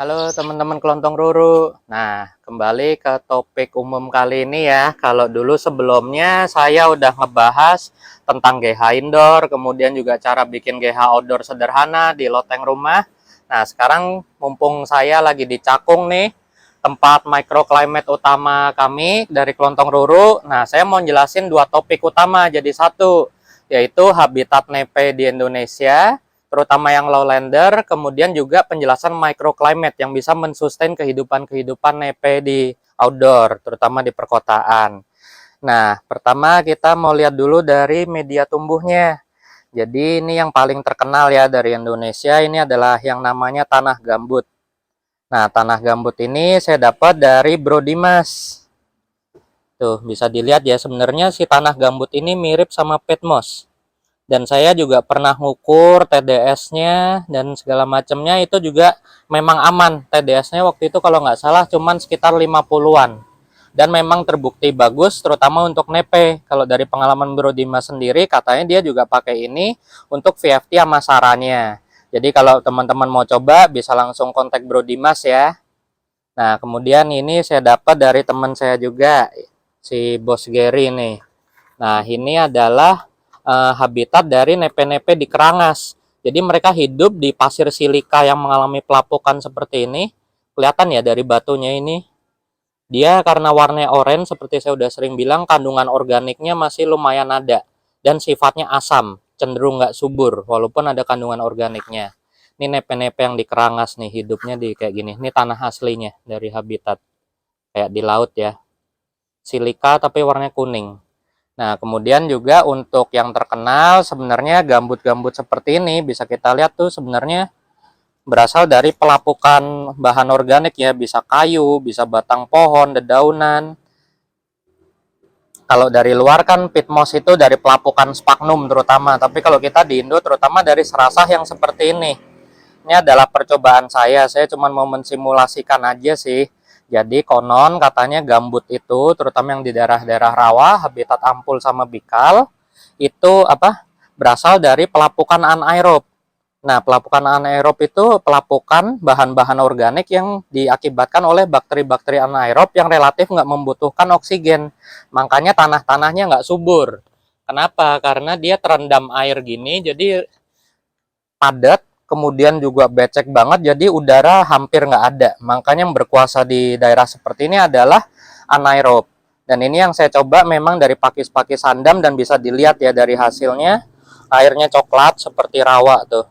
Halo teman-teman kelontong Ruru. Nah, kembali ke topik umum kali ini ya. Kalau dulu sebelumnya saya udah ngebahas tentang GH indoor, kemudian juga cara bikin GH outdoor sederhana di loteng rumah. Nah, sekarang mumpung saya lagi di Cakung nih, tempat microclimate utama kami dari Kelontong Ruru. Nah, saya mau jelasin dua topik utama jadi satu, yaitu habitat nepe di Indonesia, terutama yang lowlander, kemudian juga penjelasan microclimate yang bisa mensustain kehidupan nepe di outdoor, terutama di perkotaan. Nah, pertama kita mau lihat dulu dari media tumbuhnya. Jadi ini yang paling terkenal ya dari Indonesia, ini adalah yang namanya tanah gambut. Nah, tanah gambut ini saya dapat dari Bro Dimas. Tuh, bisa dilihat ya, sebenarnya si tanah gambut ini mirip sama petmos. Dan saya juga pernah ngukur TDS-nya dan segala macamnya, itu juga memang aman. TDS-nya waktu itu kalau nggak salah cuman sekitar 50-an. Dan memang terbukti bagus terutama untuk nepe. Kalau dari pengalaman Bro Dimas sendiri katanya dia juga pakai ini untuk VFT sama sarannya. Jadi kalau teman-teman mau coba bisa langsung kontak Bro Dimas ya. Nah, kemudian ini saya dapat dari teman saya juga, si Bos Gary nih. Nah, ini adalah habitat dari nepe-nepe di Kerangas. Jadi mereka hidup di pasir silika yang mengalami pelapukan seperti ini. Kelihatan ya dari batunya ini. Dia karena warnanya oranye seperti saya udah sering bilang, kandungan organiknya masih lumayan ada. Dan sifatnya asam, cenderung nggak subur walaupun ada kandungan organiknya. Ini nepe-nepe yang di Kerangas nih, hidupnya di kayak gini. Ini tanah aslinya dari habitat. Kayak di laut ya. Silika tapi warnanya kuning. Nah, kemudian juga untuk yang terkenal sebenarnya gambut-gambut seperti ini bisa kita lihat tuh sebenarnya berasal dari pelapukan bahan organik ya, bisa kayu, bisa batang pohon, dedaunan. Kalau dari luar kan pitmos itu dari pelapukan sphagnum terutama, tapi kalau kita di Indo terutama dari serasah yang seperti ini. Ini adalah percobaan saya cuma mau mensimulasikan aja sih. Jadi konon katanya gambut itu terutama yang di daerah-daerah rawa, habitat ampul sama bikal itu berasal dari pelapukan anaerob. Nah, pelapukan anaerob itu pelapukan bahan-bahan organik yang diakibatkan oleh bakteri-bakteri anaerob yang relatif nggak membutuhkan oksigen. Makanya tanah-tanahnya nggak subur. Kenapa? Karena dia terendam air gini, jadi padat, kemudian juga becek banget, jadi udara hampir nggak ada. Makanya yang berkuasa di daerah seperti ini adalah anaerob. Dan ini yang saya coba memang dari pakis-pakis sandam dan bisa dilihat ya dari hasilnya, airnya coklat seperti rawa tuh.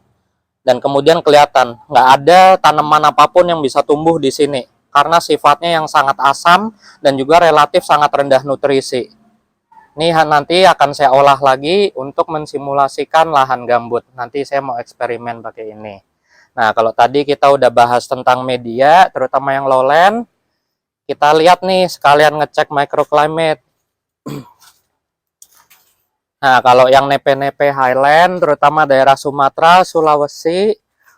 Dan kemudian kelihatan nggak ada tanaman apapun yang bisa tumbuh di sini karena sifatnya yang sangat asam dan juga relatif sangat rendah nutrisi. Ini nanti akan saya olah lagi untuk mensimulasikan lahan gambut. Nanti saya mau eksperimen pakai ini. Nah, kalau tadi kita udah bahas tentang media, terutama yang lowland, kita lihat nih sekalian ngecek microclimate. Nah, kalau yang nepe-nepe highland, terutama daerah Sumatera, Sulawesi,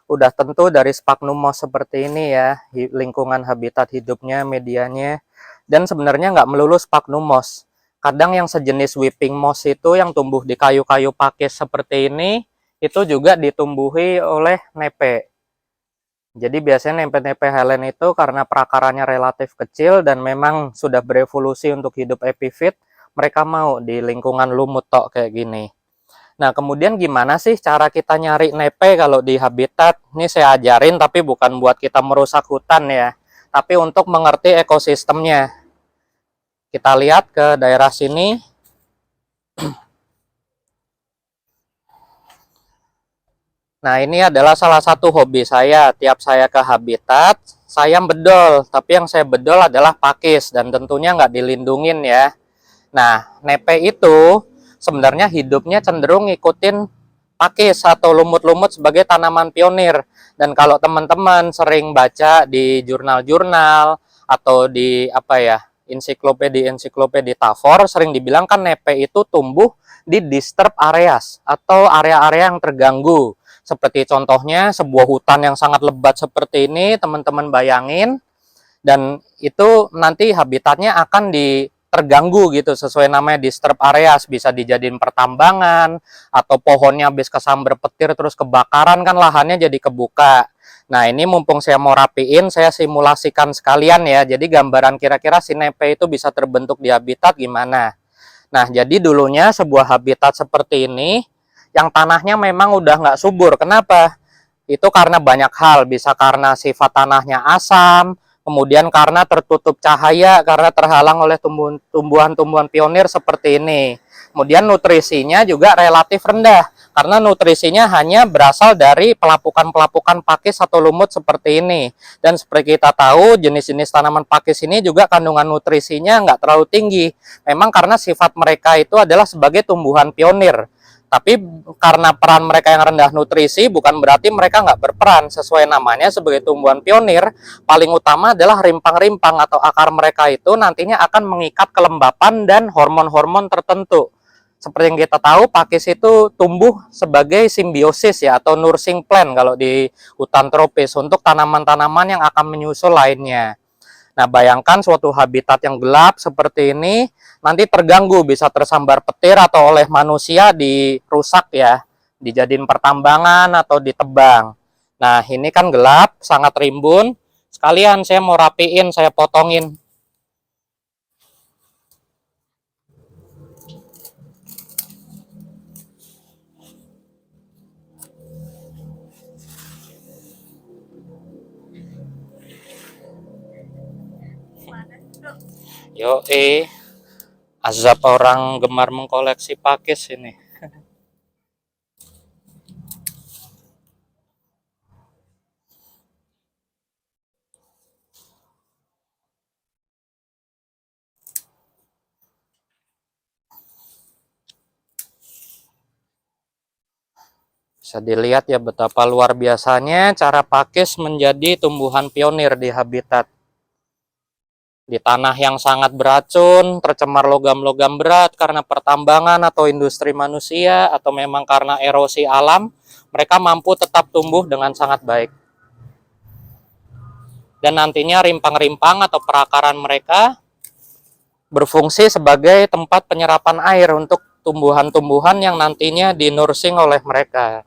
udah tentu dari sphagnum moss seperti ini ya, lingkungan habitat hidupnya, medianya. Dan sebenarnya nggak melulu sphagnum moss. Kadang yang sejenis weeping moss itu yang tumbuh di kayu-kayu pakis seperti ini, itu juga ditumbuhi oleh nepe. Jadi biasanya nepe-nepe highland itu karena perakarannya relatif kecil dan memang sudah berevolusi untuk hidup epifit, mereka mau di lingkungan lumut tok kayak gini. Nah, kemudian gimana sih cara kita nyari nepe kalau di habitat? Ini saya ajarin tapi bukan buat kita merusak hutan ya, tapi untuk mengerti ekosistemnya. Kita lihat ke daerah sini. Nah, ini adalah salah satu hobi saya. Tiap saya ke habitat, saya bedol. Tapi yang saya bedol adalah pakis dan tentunya nggak dilindungin ya. Nah, nepe itu sebenarnya hidupnya cenderung ngikutin pakis atau lumut-lumut sebagai tanaman pionir. Dan kalau teman-teman sering baca di jurnal-jurnal atau di ensiklopedi Tavor, sering dibilang kan nepe itu tumbuh di disturbed areas atau area-area yang terganggu. Seperti contohnya sebuah hutan yang sangat lebat seperti ini, teman-teman bayangin, dan itu nanti habitatnya akan terganggu gitu, sesuai namanya disturb areas, bisa dijadiin pertambangan atau pohonnya habis kesambar petir terus kebakaran kan lahannya jadi kebuka. Nah, ini mumpung saya mau rapiin, saya simulasikan sekalian ya. Jadi gambaran kira-kira si nepe itu bisa terbentuk di habitat gimana. Nah, jadi dulunya sebuah habitat seperti ini, yang tanahnya memang udah nggak subur. Kenapa? Itu karena banyak hal, bisa karena sifat tanahnya asam, kemudian karena tertutup cahaya, karena terhalang oleh tumbuhan-tumbuhan pionir seperti ini. Kemudian nutrisinya juga relatif rendah, karena nutrisinya hanya berasal dari pelapukan-pelapukan pakis atau lumut seperti ini. Dan seperti kita tahu, jenis-jenis tanaman pakis ini juga kandungan nutrisinya nggak terlalu tinggi. Memang karena sifat mereka itu adalah sebagai tumbuhan pionir. Tapi karena peran mereka yang rendah nutrisi, bukan berarti mereka nggak berperan. Sesuai namanya sebagai tumbuhan pionir, paling utama adalah rimpang-rimpang atau akar mereka itu nantinya akan mengikat kelembapan dan hormon-hormon tertentu. Seperti yang kita tahu, pakis itu tumbuh sebagai simbiosis ya, atau nursing plant kalau di hutan tropis untuk tanaman-tanaman yang akan menyusul lainnya. Nah, bayangkan suatu habitat yang gelap seperti ini nanti terganggu, bisa tersambar petir atau oleh manusia dirusak ya, dijadiin pertambangan atau ditebang. Nah, ini kan gelap, sangat rimbun. Sekalian saya mau rapiin, saya potongin. Yo, azab orang gemar mengkoleksi pakis ini. Bisa dilihat ya betapa luar biasanya cara pakis menjadi tumbuhan pionir di habitat. Di tanah yang sangat beracun, tercemar logam-logam berat karena pertambangan atau industri manusia, atau memang karena erosi alam, mereka mampu tetap tumbuh dengan sangat baik. Dan nantinya rimpang-rimpang atau perakaran mereka berfungsi sebagai tempat penyerapan air untuk tumbuhan-tumbuhan yang nantinya dinursing oleh mereka.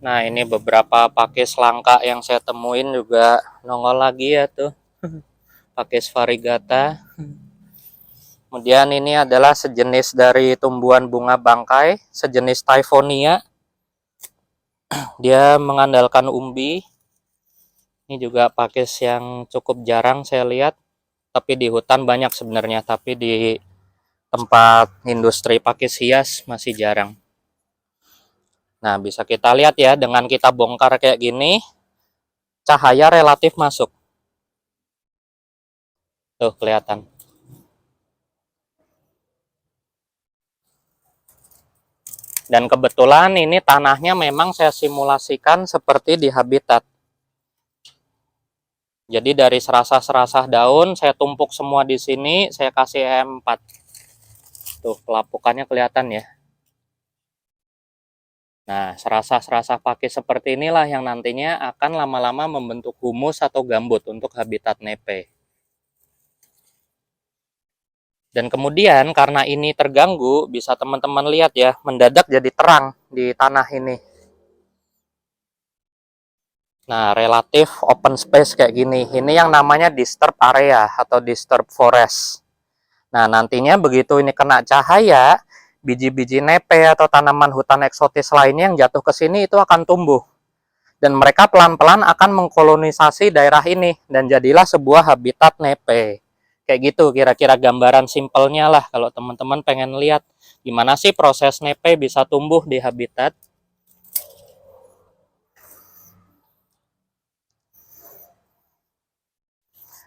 Nah, ini beberapa pakis langka yang saya temuin juga nongol lagi ya tuh. Pakis variegata. Kemudian ini adalah sejenis dari tumbuhan bunga bangkai, sejenis Typhonia. Dia mengandalkan umbi. Ini juga pakis yang cukup jarang saya lihat. Tapi di hutan banyak sebenarnya, tapi di tempat industri pakis hias masih jarang. Nah, bisa kita lihat ya, dengan kita bongkar kayak gini, cahaya relatif masuk. Tuh, kelihatan. Dan kebetulan ini tanahnya memang saya simulasikan seperti di habitat. Jadi dari serasah-serasah daun, saya tumpuk semua di sini, saya kasih EM4. Tuh, pelapukannya kelihatan ya. Nah, serasah-serasah pakis seperti inilah yang nantinya akan lama-lama membentuk humus atau gambut untuk habitat nepe. Dan kemudian karena ini terganggu, bisa teman-teman lihat ya, mendadak jadi terang di tanah ini. Nah, relatif open space kayak gini. Ini yang namanya disturb area atau disturb forest. Nah, nantinya begitu ini kena cahaya, biji-biji nepe atau tanaman hutan eksotis lainnya yang jatuh ke sini itu akan tumbuh. Dan mereka pelan-pelan akan mengkolonisasi daerah ini dan jadilah sebuah habitat nepe. Kayak gitu kira-kira gambaran simpelnya lah kalau teman-teman pengen lihat gimana sih proses nepe bisa tumbuh di habitat.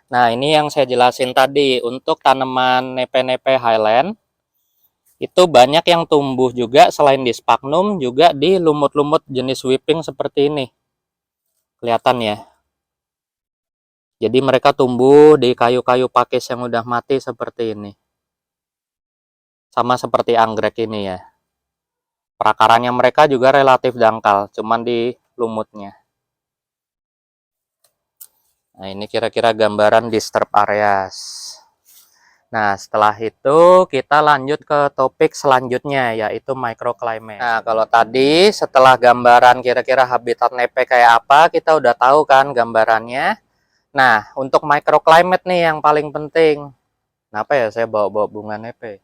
Nah, ini yang saya jelasin tadi. Untuk tanaman nepe-nepe highland, itu banyak yang tumbuh juga selain di sphagnum, juga di lumut-lumut jenis whipping seperti ini. Kelihatan ya. Jadi mereka tumbuh di kayu-kayu pakis yang udah mati seperti ini. Sama seperti anggrek ini ya. Perakarannya mereka juga relatif dangkal, cuman di lumutnya. Nah, ini kira-kira gambaran disturb areas. Nah, setelah itu kita lanjut ke topik selanjutnya, yaitu microclimate. Nah, kalau tadi setelah gambaran kira-kira habitat nepe kayak apa, kita udah tahu kan gambarannya. Nah, untuk microclimate nih yang paling penting. Kenapa ya saya bawa-bawa bunga nepe?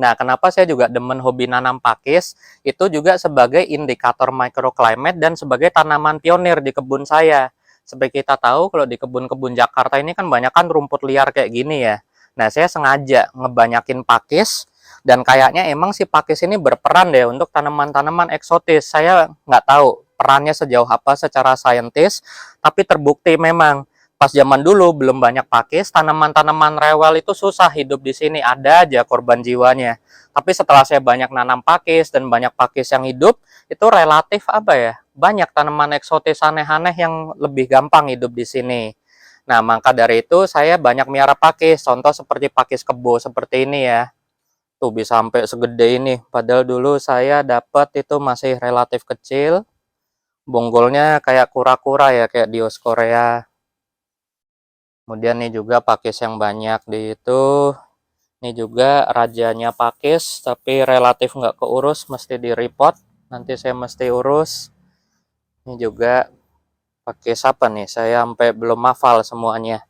Nah, kenapa saya juga demen hobi nanam pakis? Itu juga sebagai indikator microclimate dan sebagai tanaman pionir di kebun saya. Seperti kita tahu, kalau di kebun-kebun Jakarta ini kan banyak kan rumput liar kayak gini ya. Nah, saya sengaja ngebanyakin pakis, dan kayaknya emang si pakis ini berperan deh untuk tanaman-tanaman eksotis. Saya nggak tahu perannya sejauh apa secara saintis, tapi terbukti memang pas zaman dulu belum banyak pakis, tanaman-tanaman rewel itu susah hidup di sini, ada aja korban jiwanya. Tapi setelah saya banyak nanam pakis dan banyak pakis yang hidup, itu relatif apa ya? Banyak tanaman eksotis aneh-aneh yang lebih gampang hidup di sini. Nah, maka dari itu saya banyak miara pakis. Contoh seperti pakis kebo seperti ini ya. Tuh bisa sampai segede ini. Padahal dulu saya dapat itu masih relatif kecil. Bonggolnya kayak kura-kura ya, kayak Dioskorea. Kemudian nih juga pakis yang banyak di itu. Ini juga rajanya pakis, tapi relatif nggak keurus, mesti di repot. Nanti saya mesti urus. Ini juga pakis apa nih? Saya sampai belum hafal semuanya.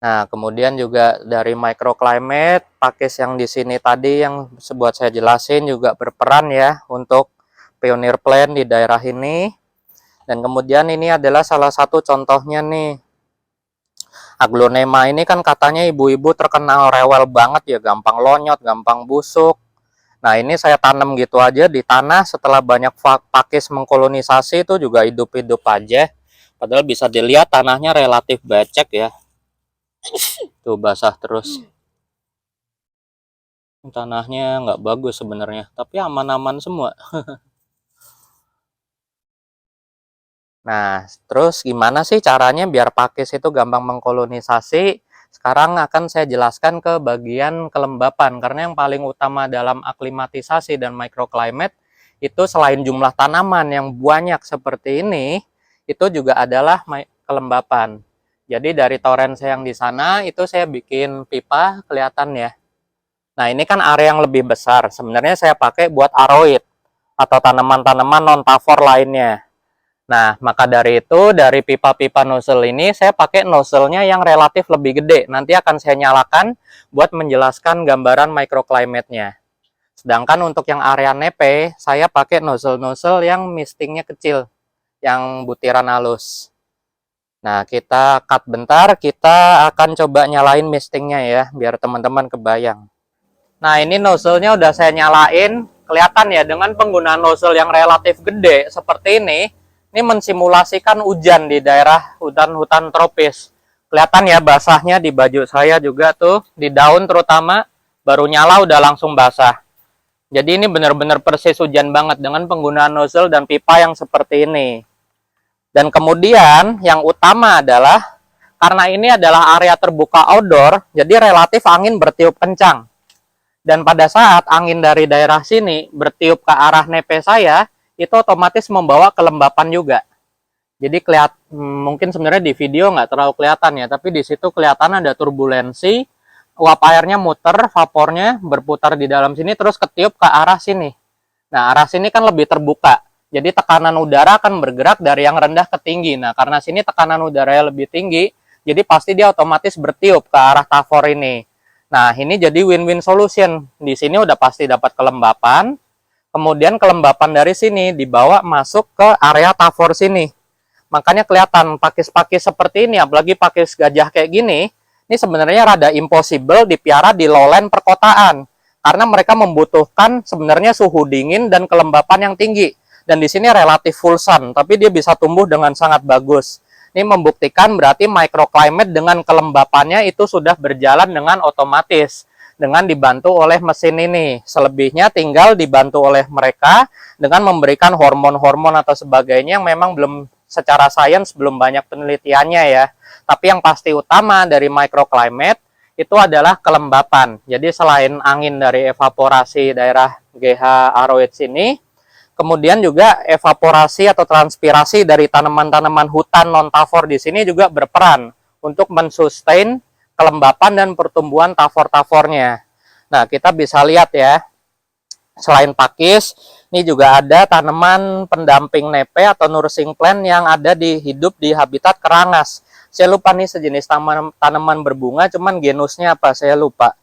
Nah, kemudian juga dari microclimate, pakis yang di sini tadi yang buat saya jelasin juga berperan ya untuk pioneer plant di daerah ini. Dan kemudian ini adalah salah satu contohnya nih. Aglonema ini kan katanya ibu-ibu terkenal rewel banget ya, gampang lonyot, gampang busuk. Nah, ini saya tanam gitu aja di tanah, setelah banyak pakis mengkolonisasi itu juga hidup-hidup aja. Padahal bisa dilihat tanahnya relatif becek ya. Tuh basah terus. Tanahnya nggak bagus sebenarnya, tapi aman-aman semua. Nah, terus gimana sih caranya biar pakis itu gampang mengkolonisasi? Sekarang akan saya jelaskan ke bagian kelembapan, karena yang paling utama dalam aklimatisasi dan microclimate itu selain jumlah tanaman yang banyak seperti ini, itu juga adalah kelembapan. Jadi dari toren saya yang di sana, itu saya bikin pipa, kelihatan ya. Nah, ini kan area yang lebih besar. Sebenarnya saya pakai buat aroid atau tanaman-tanaman non-tavor lainnya. Nah, maka dari itu, dari pipa-pipa nozzle ini, saya pakai nozzle-nya yang relatif lebih gede. Nanti akan saya nyalakan buat menjelaskan gambaran microclimate-nya. Sedangkan untuk yang area nepe, saya pakai nozzle-nozzle yang mistingnya kecil, yang butiran halus. Nah, kita cut bentar, kita akan coba nyalain mistingnya ya, biar teman-teman kebayang. Nah, ini nozzle-nya udah saya nyalain. Kelihatan ya, dengan penggunaan nozzle yang relatif gede seperti ini mensimulasikan hujan di daerah hutan-hutan tropis. Kelihatan ya basahnya di baju saya juga tuh, di daun terutama, baru nyala udah langsung basah. Jadi ini benar-benar persis hujan banget dengan penggunaan nozzle dan pipa yang seperti ini. Dan kemudian yang utama adalah, karena ini adalah area terbuka outdoor, jadi relatif angin bertiup kencang. Dan pada saat angin dari daerah sini bertiup ke arah nepe saya, itu otomatis membawa kelembapan juga. Jadi mungkin sebenarnya di video nggak terlalu kelihatan ya, tapi di situ kelihatan ada turbulensi, uap airnya muter, vapornya berputar di dalam sini, terus ketiup ke arah sini. Nah, arah sini kan lebih terbuka, jadi tekanan udara akan bergerak dari yang rendah ke tinggi. Nah, karena sini tekanan udaranya lebih tinggi, jadi pasti dia otomatis bertiup ke arah tavor ini. Nah, ini jadi win-win solution. Di sini udah pasti dapat kelembapan, kemudian kelembapan dari sini dibawa masuk ke area tavor sini. Makanya kelihatan pakis-pakis seperti ini, apalagi pakis gajah kayak gini, ini sebenarnya rada impossible dipiara di lowland perkotaan. Karena mereka membutuhkan sebenarnya suhu dingin dan kelembapan yang tinggi. Dan di sini relatif full sun, tapi dia bisa tumbuh dengan sangat bagus. Ini membuktikan berarti microclimate dengan kelembapannya itu sudah berjalan dengan otomatis, dengan dibantu oleh mesin ini. Selebihnya tinggal dibantu oleh mereka dengan memberikan hormon-hormon atau sebagainya yang memang belum secara sains belum banyak penelitiannya ya. Tapi yang pasti utama dari microclimate itu adalah kelembapan. Jadi selain angin dari evaporasi daerah GH Aroids ini, Kemudian juga evaporasi atau transpirasi dari tanaman-tanaman hutan non-tafor di sini juga berperan untuk mensustain kelembapan dan pertumbuhan tafor-tafornya. Nah, kita bisa lihat ya, selain pakis, ini juga ada tanaman pendamping nepe atau nursing plant yang ada hidup di habitat kerangas. Saya lupa nih sejenis tanaman berbunga, cuman genusnya apa saya lupa.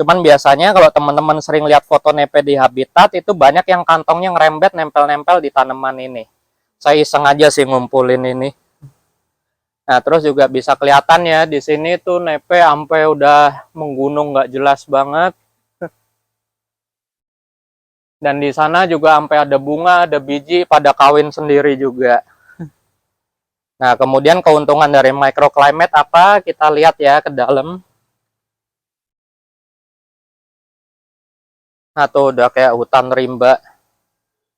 Cuman biasanya kalau teman-teman sering lihat foto nepe di habitat, itu banyak yang kantongnya ngerembet nempel-nempel di tanaman ini. Saya iseng aja sih ngumpulin ini. Nah, terus juga bisa kelihatan ya, di sini tuh nepe sampai udah menggunung nggak jelas banget. Dan di sana juga sampai ada bunga, ada biji, pada kawin sendiri juga. Nah, kemudian keuntungan dari microclimate apa? Kita lihat ya ke dalam. Nah, tuh udah kayak hutan rimba.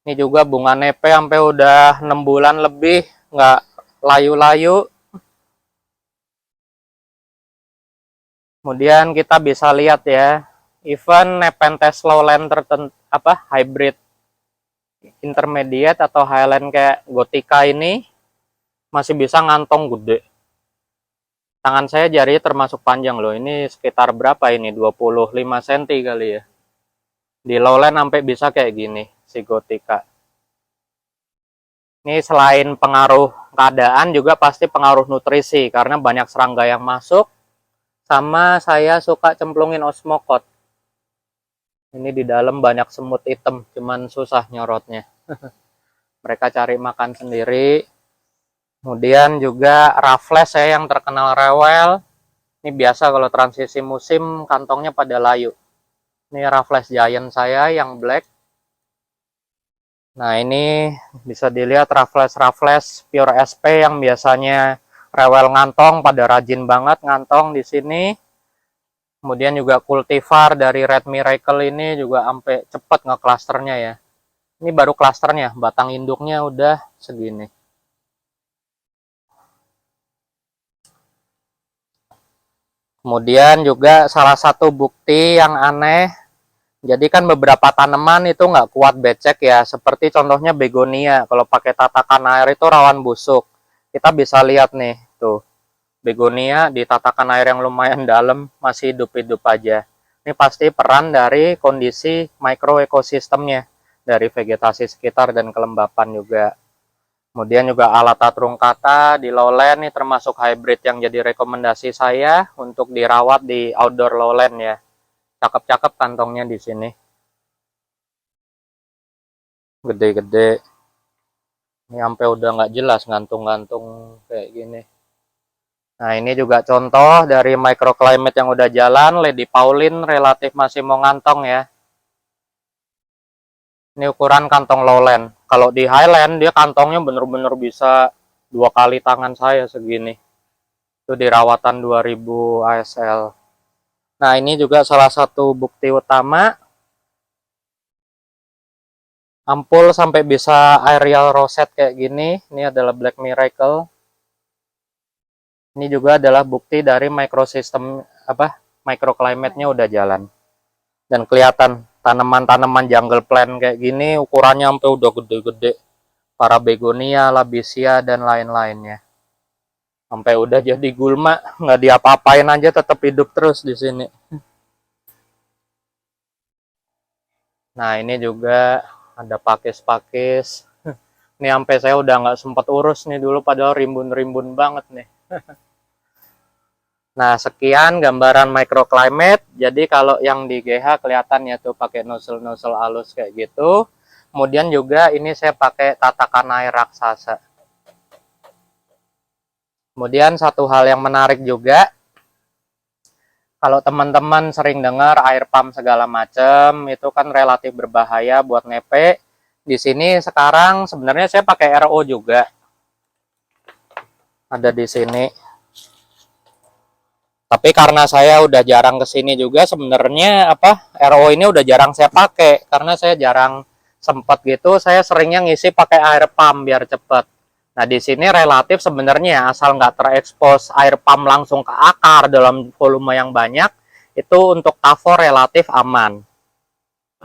Ini juga bunga nepe sampai udah 6 bulan lebih nggak layu-layu. Kemudian kita bisa lihat ya, even Nepenthes lowland tertentu hybrid intermediate atau highland kayak Gothica ini masih bisa ngantong gede. Tangan saya jari termasuk panjang loh. Ini sekitar berapa ini? 25 cm kali ya. Di lowland sampai bisa kayak gini si Gothica. Ini selain pengaruh keadaan juga pasti pengaruh nutrisi karena banyak serangga yang masuk. Sama saya suka cemplungin osmokot. Ini di dalam banyak semut hitam, cuman susah nyorotnya. Mereka cari makan sendiri. Kemudian juga Raffles saya yang terkenal rewel. Ini biasa kalau transisi musim kantongnya pada layu. Ini Raffles giant saya yang black. Nah, ini bisa dilihat Raffles pure SP yang biasanya rewel ngantong pada rajin banget ngantong di sini. Kemudian juga cultivar dari Red Miracle ini juga sampai cepet nge-clusternya ya. Ini baru clusternya, batang induknya udah segini. Kemudian juga salah satu bukti yang aneh, jadi kan beberapa tanaman itu nggak kuat becek ya, seperti contohnya begonia. Kalau pakai tatakan air itu rawan busuk. Kita bisa lihat nih, tuh. Begonia di tatakan air yang lumayan dalam masih hidup-hidup aja. Ini pasti peran dari kondisi mikroekosistemnya, dari vegetasi sekitar dan kelembapan juga. Kemudian juga Alata truncata di lowland ini termasuk hybrid yang jadi rekomendasi saya untuk dirawat di outdoor lowland ya. Cakep-cakep kantongnya di sini. Gede-gede. Ini sampai udah nggak jelas ngantung-ngantung kayak gini. Nah, ini juga contoh dari microclimate yang udah jalan. Lady Pauline relatif masih mau ngantong ya. Ini ukuran kantong lowland. Kalau di highland dia kantongnya bener-bener bisa 2 kali tangan saya segini. Itu di rawatan 2000 ASL. Nah, ini juga salah satu bukti utama. Ampul sampai bisa aerial rosette kayak gini. Ini adalah Black Miracle. Ini juga adalah bukti dari microclimate-nya udah jalan. Dan kelihatan tanaman-tanaman jungle plant kayak gini ukurannya sampai udah gede-gede. Para begonia, labisia, dan lain-lainnya. Sampai udah jadi gulma, nggak diapa-apain aja tetap hidup terus di sini. Nah, ini juga ada pakis-pakis. Ini sampai saya udah nggak sempat urus nih dulu, padahal rimbun-rimbun banget nih. Nah, sekian gambaran microclimate. Jadi kalau yang di GH kelihatan ya tuh pakai nozzle-nozzle halus kayak gitu. Kemudian juga ini saya pakai tatakan air raksasa. Kemudian satu hal yang menarik juga, kalau teman-teman sering dengar air pump segala macam, itu kan relatif berbahaya buat nepe. Di sini sekarang sebenarnya saya pakai RO juga. Ada di sini. Tapi karena saya udah jarang kesini juga, sebenarnya RO ini udah jarang saya pakai karena saya jarang sempat gitu. Saya seringnya ngisi pakai air pump biar cepet. Nah, di sini relatif sebenarnya asal nggak terekspos air pump langsung ke akar dalam volume yang banyak, itu untuk tavor relatif aman.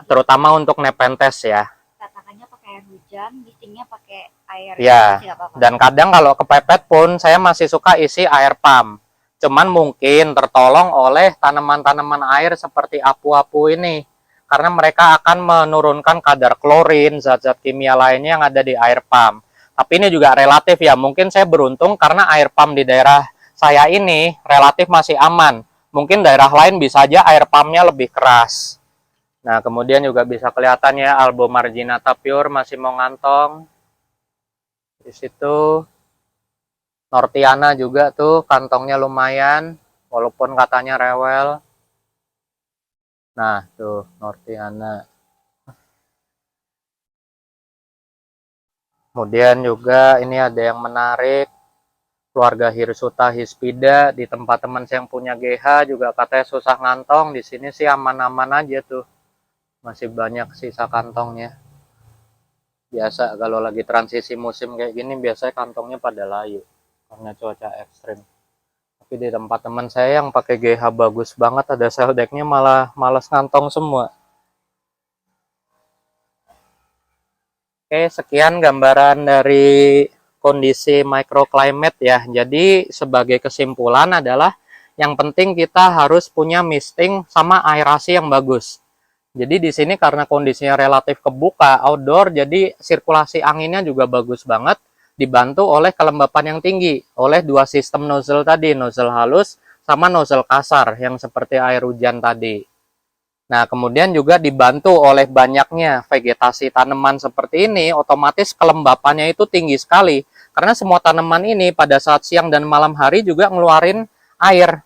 Terutama untuk Nepenthes ya. Tatakannya pakai air hujan. hujan, mistingnya pakai air Ya, nggak apa-apa. dan kadang kalau kepepet pun saya masih suka isi air pump. Cuman mungkin tertolong oleh tanaman-tanaman air seperti apu-apu ini. Karena mereka akan menurunkan kadar klorin, zat-zat kimia lainnya yang ada di air pump. Tapi ini juga relatif ya, mungkin saya beruntung karena air pump di daerah saya ini relatif masih aman. Mungkin daerah lain bisa aja air pumpnya lebih keras. Nah, kemudian juga bisa kelihatan ya, Albomarginata pure masih mau ngantong. Di situ Nortiana juga tuh kantongnya lumayan, walaupun katanya rewel. Nah, tuh Nortiana. Kemudian juga ini ada yang menarik, keluarga Hirsuta hispida. Di tempat teman saya yang punya GH juga katanya susah ngantong. Di sini sih aman-aman aja tuh. Masih banyak sisa kantongnya. Biasa kalau lagi transisi musim kayak gini biasanya kantongnya pada layu karena cuaca ekstrim. Tapi di tempat teman saya yang pakai GH bagus banget, ada cell decknya, malah males ngantong semua. Oke, sekian gambaran dari kondisi microclimate ya. Jadi sebagai kesimpulan adalah yang penting kita harus punya misting sama aerasi yang bagus. Jadi di sini karena kondisinya relatif kebuka outdoor, jadi sirkulasi anginnya juga bagus banget, dibantu oleh kelembapan yang tinggi, oleh dua sistem nozzle tadi, nozzle halus sama nozzle kasar yang seperti air hujan tadi. Nah, kemudian juga dibantu oleh banyaknya vegetasi tanaman seperti ini, otomatis kelembapannya itu tinggi sekali. Karena semua tanaman ini pada saat siang dan malam hari juga ngeluarin air.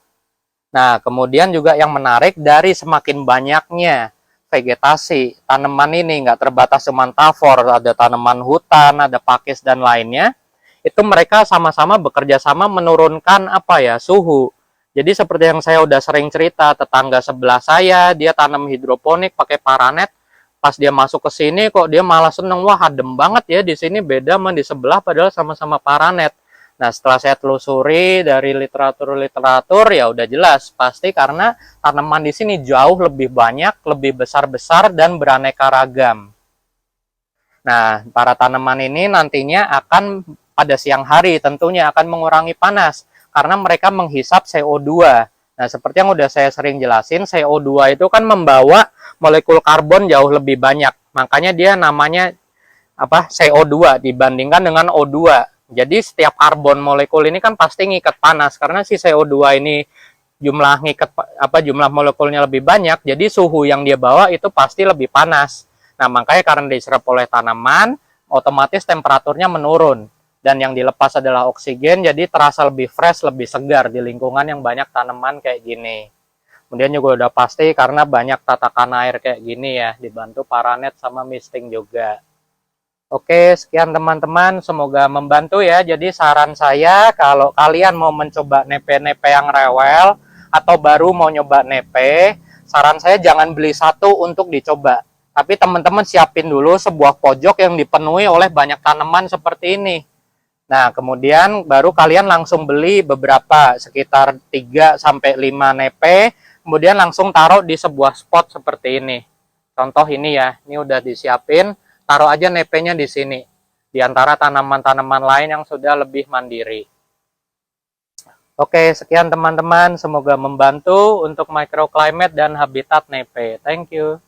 Nah, kemudian juga yang menarik dari semakin banyaknya vegetasi tanaman ini, nggak terbatas cuma tavor, ada tanaman hutan, ada pakis dan lainnya, itu mereka sama-sama bekerja sama menurunkan apa ya, suhu. Jadi seperti yang saya udah sering cerita, tetangga sebelah saya dia tanam hidroponik pakai paranet. Pas dia masuk ke sini kok dia malah seneng, wah adem banget ya di sini, beda sama di sebelah padahal sama-sama paranet. Nah, setelah saya telusuri dari literatur ya udah jelas pasti karena tanaman di sini jauh lebih banyak, lebih besar-besar dan beraneka ragam. Nah, para tanaman ini nantinya akan pada siang hari tentunya akan mengurangi panas karena mereka menghisap CO2. Nah, seperti yang udah saya sering jelasin, CO2 itu kan membawa molekul karbon jauh lebih banyak. Makanya dia namanya apa? CO2 dibandingkan dengan O2. Jadi setiap karbon molekul ini kan pasti ngikat panas karena si CO2 ini jumlah ngikat apa jumlah molekulnya lebih banyak, jadi suhu yang dia bawa itu pasti lebih panas. Nah, makanya karena diserap oleh tanaman, otomatis temperaturnya menurun dan yang dilepas adalah oksigen, jadi terasa lebih fresh, lebih segar di lingkungan yang banyak tanaman kayak gini. Kemudian juga udah pasti karena banyak tatakan air kayak gini ya, dibantu paranet sama misting juga. Oke, sekian teman-teman, semoga membantu ya. Jadi saran saya kalau kalian mau mencoba nepe-nepe yang rewel atau baru mau nyoba nepe, saran saya jangan beli satu untuk dicoba. Tapi teman-teman siapin dulu sebuah pojok yang dipenuhi oleh banyak tanaman seperti ini. Nah, kemudian baru kalian langsung beli beberapa, sekitar 3 sampai 5 nepe, kemudian langsung taruh di sebuah spot seperti ini. Contoh ini ya, ini udah disiapin, taruh aja nepenya di sini, di antara tanaman-tanaman lain yang sudah lebih mandiri. Oke, sekian teman-teman, semoga membantu untuk microclimate dan habitat nepe. Thank you.